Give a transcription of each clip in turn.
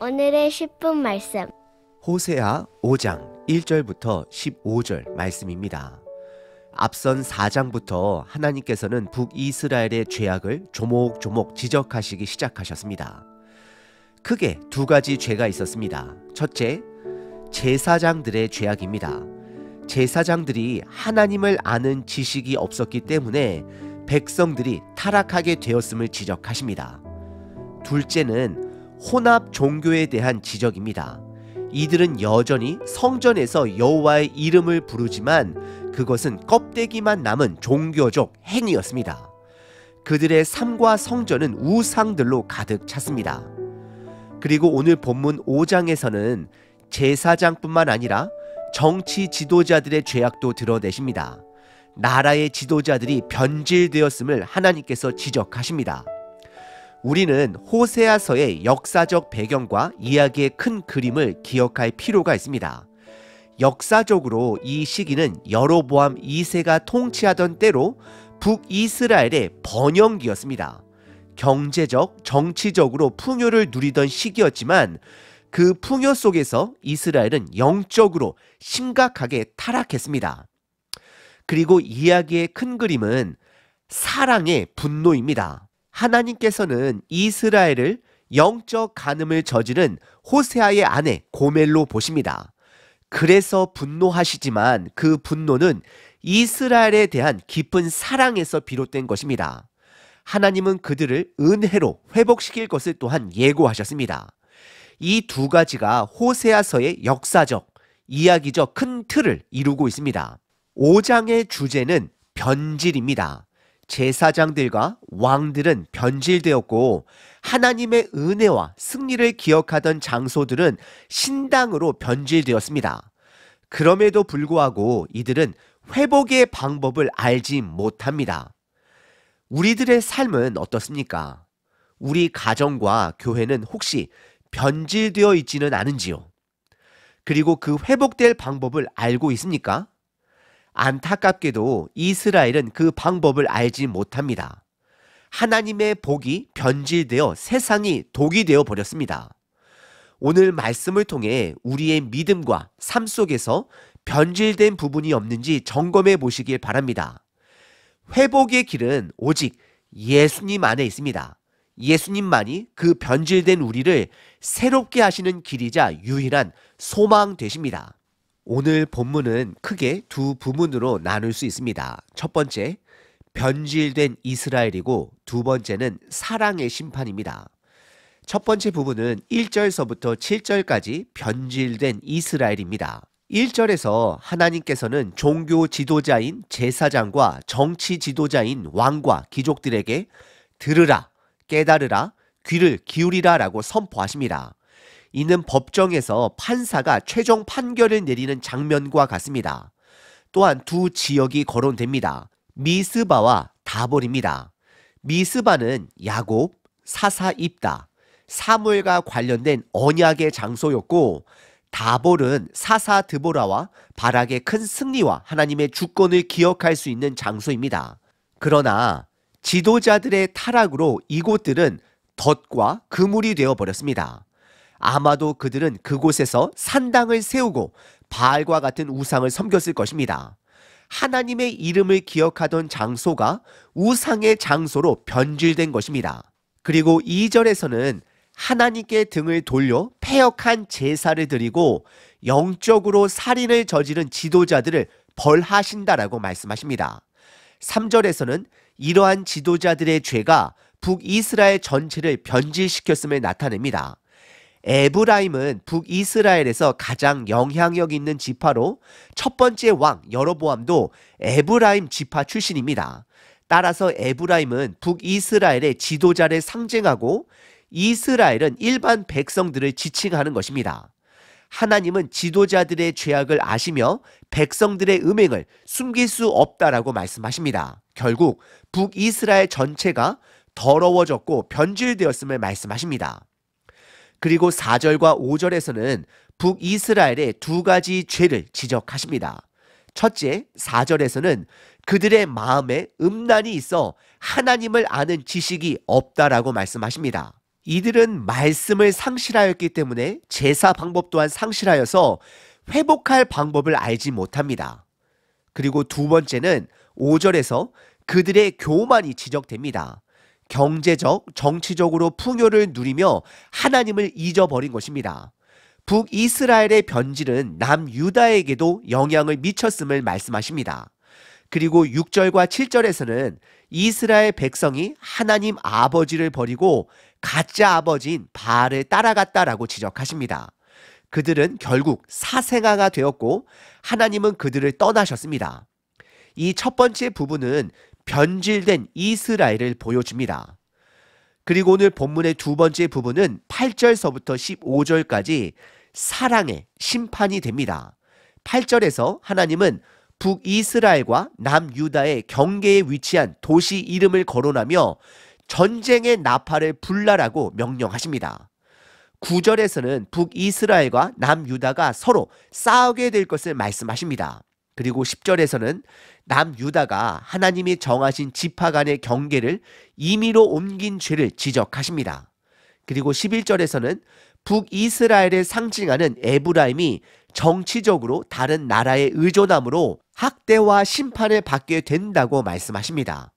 오늘의 10분 말씀. 호세아 5장 1절부터 15절 말씀입니다. 앞선 4장부터 하나님께서는 북이스라엘의 죄악을 조목조목 지적하시기 시작하셨습니다. 크게 두 가지 죄가 있었습니다. 첫째, 제사장들의 죄악입니다. 제사장들이 하나님을 아는 지식이 없었기 때문에 백성들이 타락하게 되었음을 지적하십니다. 둘째는 혼합 종교에 대한 지적입니다. 이들은 여전히 성전에서 여호와의 이름을 부르지만 그것은 껍데기만 남은 종교적 행위였습니다. 그들의 삶과 성전은 우상들로 가득 찼습니다. 그리고 오늘 본문 5장에서는 제사장뿐만 아니라 정치 지도자들의 죄악도 드러내십니다. 나라의 지도자들이 변질되었음을 하나님께서 지적하십니다. 우리는 호세아서의 역사적 배경과 이야기의 큰 그림을 기억할 필요가 있습니다. 역사적으로 이 시기는 여로보암 2세가 통치하던 때로 북이스라엘의 번영기였습니다. 경제적, 정치적으로 풍요를 누리던 시기였지만 그 풍요 속에서 이스라엘은 영적으로 심각하게 타락했습니다. 그리고 이야기의 큰 그림은 사랑의 분노입니다. 하나님께서는 이스라엘을 영적 간음을 저지른 호세아의 아내 고멜로 보십니다. 그래서 분노하시지만 그 분노는 이스라엘에 대한 깊은 사랑에서 비롯된 것입니다. 하나님은 그들을 은혜로 회복시킬 것을 또한 예고하셨습니다. 이 두 가지가 호세아서의 역사적, 이야기적 큰 틀을 이루고 있습니다. 5장의 주제는 변질입니다. 제사장들과 왕들은 변질되었고 하나님의 은혜와 승리를 기억하던 장소들은 신당으로 변질되었습니다. 그럼에도 불구하고 이들은 회복의 방법을 알지 못합니다. 우리들의 삶은 어떻습니까? 우리 가정과 교회는 혹시 변질되어 있지는 않은지요? 그리고 그 회복될 방법을 알고 있습니까? 안타깝게도 이스라엘은 그 방법을 알지 못합니다. 하나님의 복이 변질되어 세상이 독이 되어 버렸습니다. 오늘 말씀을 통해 우리의 믿음과 삶 속에서 변질된 부분이 없는지 점검해 보시길 바랍니다. 회복의 길은 오직 예수님 안에 있습니다. 예수님만이 그 변질된 우리를 새롭게 하시는 길이자 유일한 소망 되십니다. 오늘 본문은 크게 두 부문으로 나눌 수 있습니다. 첫 번째, 변질된 이스라엘이고 두 번째는 사랑의 심판입니다. 첫 번째 부분은 1절서부터 7절까지 변질된 이스라엘입니다. 1절에서 하나님께서는 종교 지도자인 제사장과 정치 지도자인 왕과 귀족들에게 들으라, 깨달으라, 귀를 기울이라 라고 선포하십니다. 이는 법정에서 판사가 최종 판결을 내리는 장면과 같습니다. 또한 두 지역이 거론됩니다. 미스바와 다볼입니다. 미스바는 야곱, 사사 입다, 사무엘과 관련된 언약의 장소였고 다볼은 사사 드보라와 바락의 큰 승리와 하나님의 주권을 기억할 수 있는 장소입니다. 그러나 지도자들의 타락으로 이곳들은 덫과 그물이 되어버렸습니다. 아마도 그들은 그곳에서 산당을 세우고 바알과 같은 우상을 섬겼을 것입니다. 하나님의 이름을 기억하던 장소가 우상의 장소로 변질된 것입니다. 그리고 2절에서는 하나님께 등을 돌려 패역한 제사를 드리고 영적으로 살인을 저지른 지도자들을 벌하신다라고 말씀하십니다. 3절에서는 이러한 지도자들의 죄가 북이스라엘 전체를 변질시켰음을 나타냅니다. 에브라임은 북이스라엘에서 가장 영향력 있는 지파로 첫 번째 왕 여로보암도 에브라임 지파 출신입니다. 따라서 에브라임은 북이스라엘의 지도자를 상징하고 이스라엘은 일반 백성들을 지칭하는 것입니다. 하나님은 지도자들의 죄악을 아시며 백성들의 음행을 숨길 수 없다라고 말씀하십니다. 결국 북이스라엘 전체가 더러워졌고 변질되었음을 말씀하십니다. 그리고 4절과 5절에서는 북이스라엘의 두 가지 죄를 지적하십니다. 첫째, 4절에서는 그들의 마음에 음란이 있어 하나님을 아는 지식이 없다라고 말씀하십니다. 이들은 말씀을 상실하였기 때문에 제사 방법 또한 상실하여서 회복할 방법을 알지 못합니다. 그리고 두 번째는 5절에서 그들의 교만이 지적됩니다. 경제적, 정치적으로 풍요를 누리며 하나님을 잊어버린 것입니다. 북이스라엘의 변질은 남유다에게도 영향을 미쳤음을 말씀하십니다. 그리고 6절과 7절에서는 이스라엘 백성이 하나님 아버지를 버리고 가짜 아버지인 바알을 따라갔다라고 지적하십니다. 그들은 결국 사생아가 되었고 하나님은 그들을 떠나셨습니다. 이 첫 번째 부분은 변질된 이스라엘을 보여줍니다. 그리고 오늘 본문의 두 번째 부분은 8절서부터 15절까지 사랑의 심판이 됩니다. 8절에서 하나님은 북이스라엘과 남유다의 경계에 위치한 도시 이름을 거론하며 전쟁의 나팔을 불라라고 명령하십니다. 9절에서는 북이스라엘과 남유다가 서로 싸우게 될 것을 말씀하십니다. 그리고 10절에서는 남유다가 하나님이 정하신 지파 간의 경계를 임의로 옮긴 죄를 지적하십니다. 그리고 11절에서는 북이스라엘을 상징하는 에브라임이 정치적으로 다른 나라에 의존함으로 학대와 심판을 받게 된다고 말씀하십니다.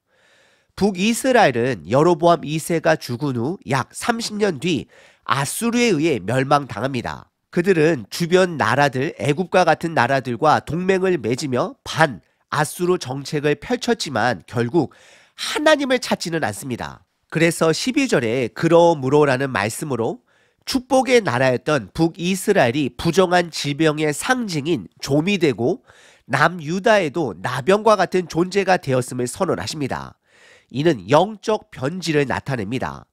북이스라엘은 여로보암 2세가 죽은 후 약 30년 뒤 아수르에 의해 멸망당합니다. 그들은 주변 나라들, 애굽과 같은 나라들과 동맹을 맺으며 반 아수르 정책을 펼쳤지만 결국 하나님을 찾지는 않습니다. 그래서 12절에 그러므로라는 말씀으로 축복의 나라였던 북이스라엘이 부정한 질병의 상징인 좀이 되고 남유다에도 나병과 같은 존재가 되었음을 선언하십니다. 이는 영적 변질을 나타냅니다.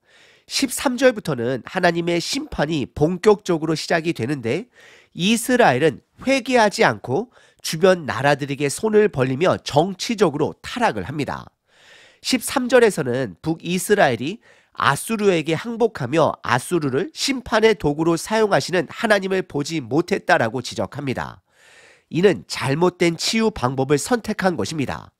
13절부터는 하나님의 심판이 본격적으로 시작이 되는데 이스라엘은 회개하지 않고 주변 나라들에게 손을 벌리며 정치적으로 타락을 합니다. 13절에서는 북이스라엘이 아수르에게 항복하며 아수르를 심판의 도구로 사용하시는 하나님을 보지 못했다라고 지적합니다. 이는 잘못된 치유 방법을 선택한 것입니다.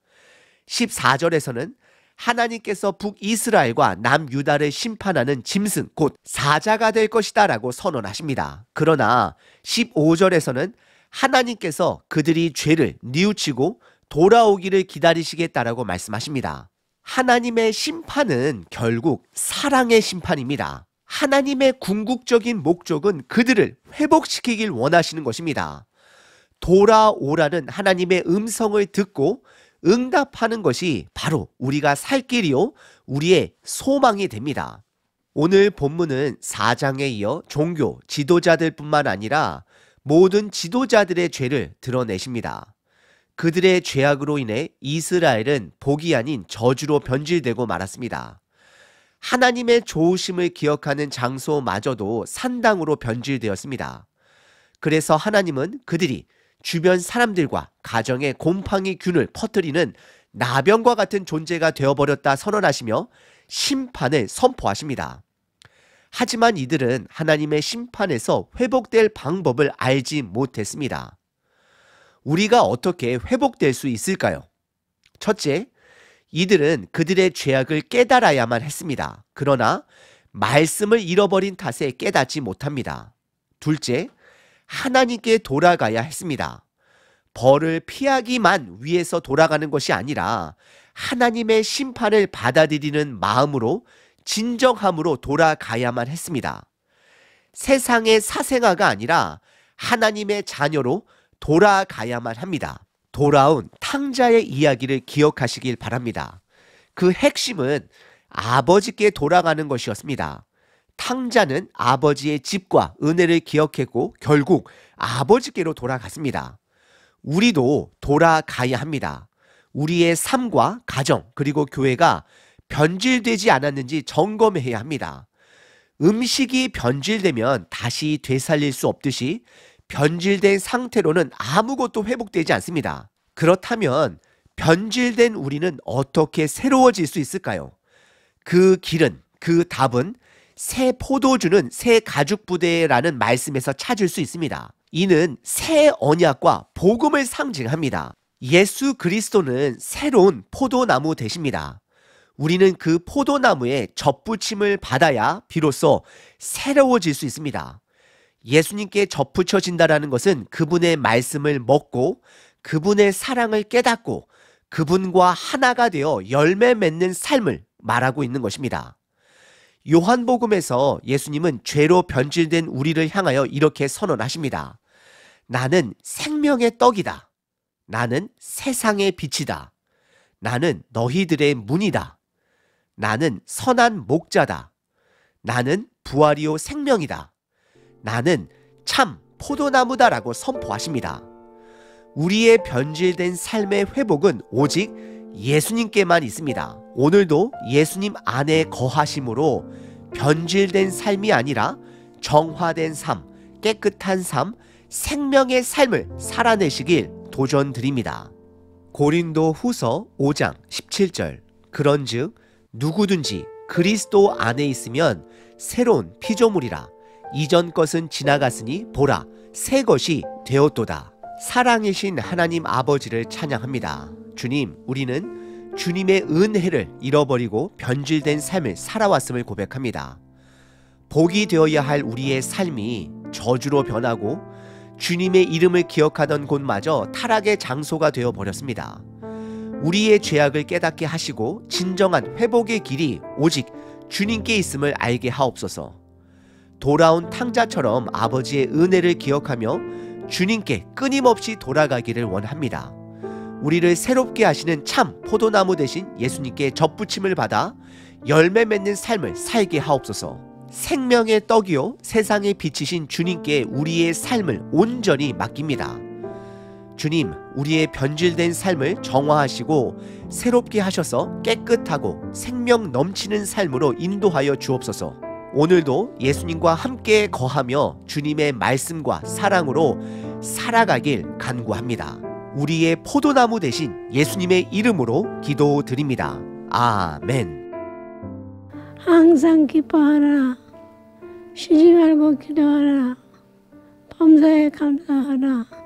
14절에서는 하나님께서 북이스라엘과 남유다를 심판하는 짐승 곧 사자가 될 것이다 라고 선언하십니다. 그러나 15절에서는 하나님께서 그들이 죄를 뉘우치고 돌아오기를 기다리시겠다라고 말씀하십니다. 하나님의 심판은 결국 사랑의 심판입니다. 하나님의 궁극적인 목적은 그들을 회복시키길 원하시는 것입니다. 돌아오라는 하나님의 음성을 듣고 응답하는 것이 바로 우리가 살 길이요 우리의 소망이 됩니다. 오늘 본문은 4장에 이어 종교 지도자들뿐만 아니라 모든 지도자들의 죄를 드러내십니다. 그들의 죄악으로 인해 이스라엘은 복이 아닌 저주로 변질되고 말았습니다. 하나님의 좋으심을 기억하는 장소마저도 산당으로 변질되었습니다. 그래서 하나님은 그들이 주변 사람들과 가정에 곰팡이균을 퍼뜨리는 나병과 같은 존재가 되어버렸다 선언하시며 심판을 선포하십니다. 하지만 이들은 하나님의 심판에서 회복될 방법을 알지 못했습니다. 우리가 어떻게 회복될 수 있을까요? 첫째, 이들은 그들의 죄악을 깨달아야만 했습니다. 그러나 말씀을 잃어버린 탓에 깨닫지 못합니다. 둘째, 하나님께 돌아가야 했습니다. 벌을 피하기만 위해서 돌아가는 것이 아니라 하나님의 심판을 받아들이는 마음으로 진정함으로 돌아가야만 했습니다. 세상의 사생아가 아니라 하나님의 자녀로 돌아가야만 합니다. 돌아온 탕자의 이야기를 기억하시길 바랍니다. 그 핵심은 아버지께 돌아가는 것이었습니다. 탕자는 아버지의 집과 은혜를 기억했고 결국 아버지께로 돌아갔습니다. 우리도 돌아가야 합니다. 우리의 삶과 가정 그리고 교회가 변질되지 않았는지 점검해야 합니다. 음식이 변질되면 다시 되살릴 수 없듯이 변질된 상태로는 아무것도 회복되지 않습니다. 그렇다면 변질된 우리는 어떻게 새로워질 수 있을까요? 그 길은, 그 답은 새 포도주는 새 가죽부대라는 말씀에서 찾을 수 있습니다. 이는 새 언약과 복음을 상징합니다. 예수 그리스도는 새로운 포도나무 되십니다. 우리는 그 포도나무에 접붙임을 받아야 비로소 새로워질 수 있습니다. 예수님께 접붙여진다라는 것은 그분의 말씀을 먹고 그분의 사랑을 깨닫고 그분과 하나가 되어 열매 맺는 삶을 말하고 있는 것입니다. 요한복음에서 예수님은 죄로 변질된 우리를 향하여 이렇게 선언하십니다. 나는 생명의 떡이다. 나는 세상의 빛이다. 나는 너희들의 문이다. 나는 선한 목자다. 나는 부활이요 생명이다. 나는 참 포도나무다라고 선포하십니다. 우리의 변질된 삶의 회복은 오직 예수님께만 있습니다. 오늘도 예수님 안에 거하심으로 변질된 삶이 아니라 정화된 삶, 깨끗한 삶, 생명의 삶을 살아내시길 도전드립니다. 고린도 후서 5장 17절 그런즉 누구든지 그리스도 안에 있으면 새로운 피조물이라 이전 것은 지나갔으니 보라 새 것이 되었도다. 사랑이신 하나님 아버지를 찬양합니다. 주님, 우리는 주님의 은혜를 잃어버리고 변질된 삶을 살아왔음을 고백합니다. 복이 되어야 할 우리의 삶이 저주로 변하고 주님의 이름을 기억하던 곳마저 타락의 장소가 되어버렸습니다. 우리의 죄악을 깨닫게 하시고 진정한 회복의 길이 오직 주님께 있음을 알게 하옵소서. 돌아온 탕자처럼 아버지의 은혜를 기억하며 주님께 끊임없이 돌아가기를 원합니다. 우리를 새롭게 하시는 참 포도나무 대신 예수님께 접붙임을 받아 열매 맺는 삶을 살게 하옵소서. 생명의 떡이요 세상의 빛이신 주님께 우리의 삶을 온전히 맡깁니다. 주님, 우리의 변질된 삶을 정화하시고 새롭게 하셔서 깨끗하고 생명 넘치는 삶으로 인도하여 주옵소서. 오늘도 예수님과 함께 거하며 주님의 말씀과 사랑으로 살아가길 간구합니다. 우리의 포도나무 대신 예수님의 이름으로 기도드립니다. 아멘. 항상 기뻐하라. 쉬지 말고 기도하라. 범사에 감사하라.